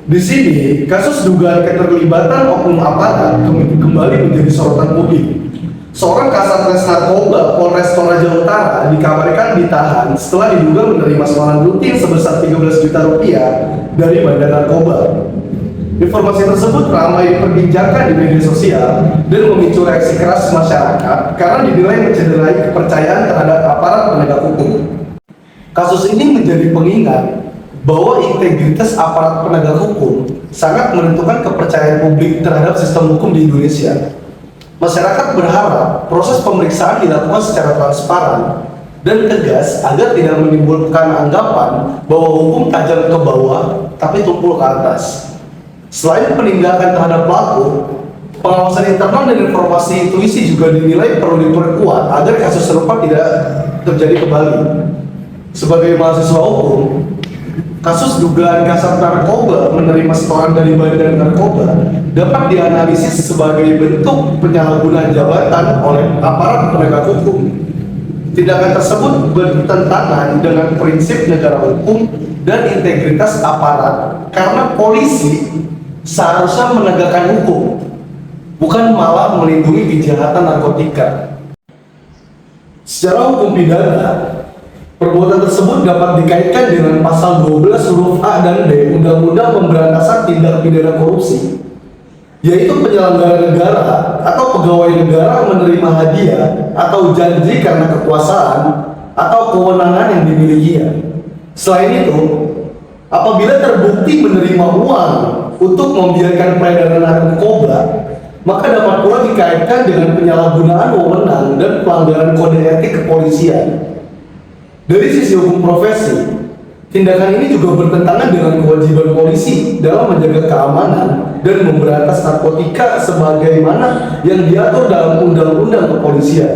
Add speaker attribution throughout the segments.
Speaker 1: Di sini, kasus dugaan keterlibatan oknum aparat kembali menjadi sorotan publik. Seorang Kasatgas Narkoba Polres Toraja Utara dikabarkan ditahan setelah diduga menerima sumbangan rutin sebesar 13 juta rupiah dari Badan Narkoba. Informasi tersebut ramai diperbincangkan di media sosial dan memicu reaksi keras masyarakat karena dinilai mencederai kepercayaan terhadap aparat penegak hukum. Kasus ini menjadi pengingat bahwa integritas aparat penegak hukum sangat menentukan kepercayaan publik terhadap sistem hukum di Indonesia. Masyarakat berharap proses pemeriksaan dilakukan secara transparan dan tegas agar tidak menimbulkan anggapan bahwa hukum tajam ke bawah tapi tumpul ke atas. Selain penindakan terhadap pelaku, pengawasan internal dan informasi intuisi juga dinilai perlu diperkuat agar kasus serupa tidak terjadi kembali. Sebagai mahasiswa hukum, kasus dugaan Kasat Narkoba menerima setoran dari Badan Narkoba dapat dianalisis sebagai bentuk penyalahgunaan jabatan oleh aparat penegak hukum. Tindakan tersebut bertentangan dengan prinsip negara hukum dan integritas aparat karena polisi seharusnya menegakkan hukum, bukan malah melindungi kejahatan narkotika. Secara hukum pidana, perbuatan tersebut dapat dikaitkan dengan pasal 12 huruf A dan B Undang-Undang Pemberantasan Tindak Pidana Korupsi, yaitu penyelenggara negara atau pegawai negara menerima hadiah atau janji karena kekuasaan atau kewenangan yang dimilikinya. Selain itu, apabila terbukti menerima uang untuk membiarkan peredaran narkoba, maka dapat pula dikaitkan dengan penyalahgunaan wewenang dan pelanggaran kode etik kepolisian. Dari sisi hukum profesi, tindakan ini juga bertentangan dengan kewajiban polisi dalam menjaga keamanan dan memberantas narkotika sebagaimana yang diatur dalam Undang-Undang Kepolisian.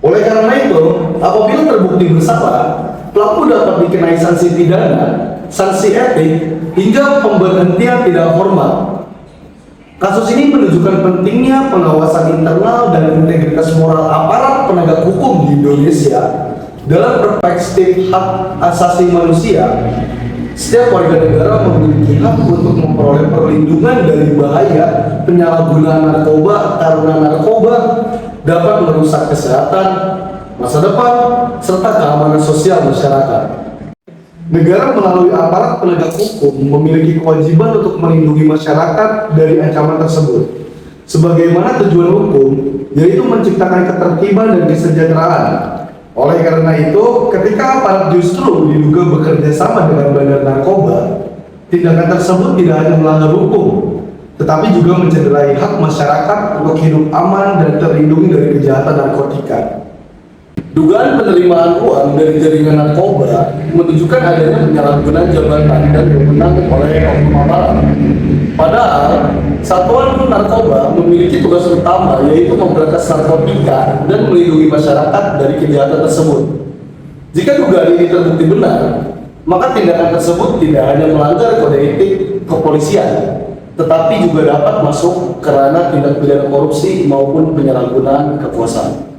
Speaker 1: Oleh karena itu, apabila terbukti bersalah, pelaku dapat dikenai sanksi pidana, sanksi etik, hingga pemberhentian tidak hormat. Kasus ini menunjukkan pentingnya pengawasan internal dan integritas moral aparat penegak hukum di Indonesia. Dalam perspektif hak asasi manusia, setiap warga negara memiliki hak untuk memperoleh perlindungan dari bahaya penyalahgunaan narkoba karena narkoba dapat merusak kesehatan, masa depan, serta keamanan sosial masyarakat. Negara melalui aparat penegak hukum memiliki kewajiban untuk melindungi masyarakat dari ancaman tersebut. Sebagaimana tujuan hukum, yaitu menciptakan ketertiban dan kesejahteraan. Oleh karena itu, ketika aparat justru diduga bekerja sama dengan Badan Narkoba, tindakan tersebut tidak hanya melanggar hukum, tetapi juga mencederai hak masyarakat untuk hidup aman dan terlindungi dari kejahatan narkotika. Dugaan penerimaan uang dari jaringan narkoba menunjukkan adanya penyalahgunaan jabatan dan wewenang oleh oknum aparat. Padahal, satuan narkoba memiliki tugas utama yaitu memberantas narkotika dan melindungi masyarakat dari kejahatan tersebut. Jika dugaan ini terbukti benar, maka tindakan tersebut tidak hanya melanggar kode etik kepolisian, tetapi juga dapat masuk ke ranah tindak pidana korupsi maupun penyalahgunaan kekuasaan.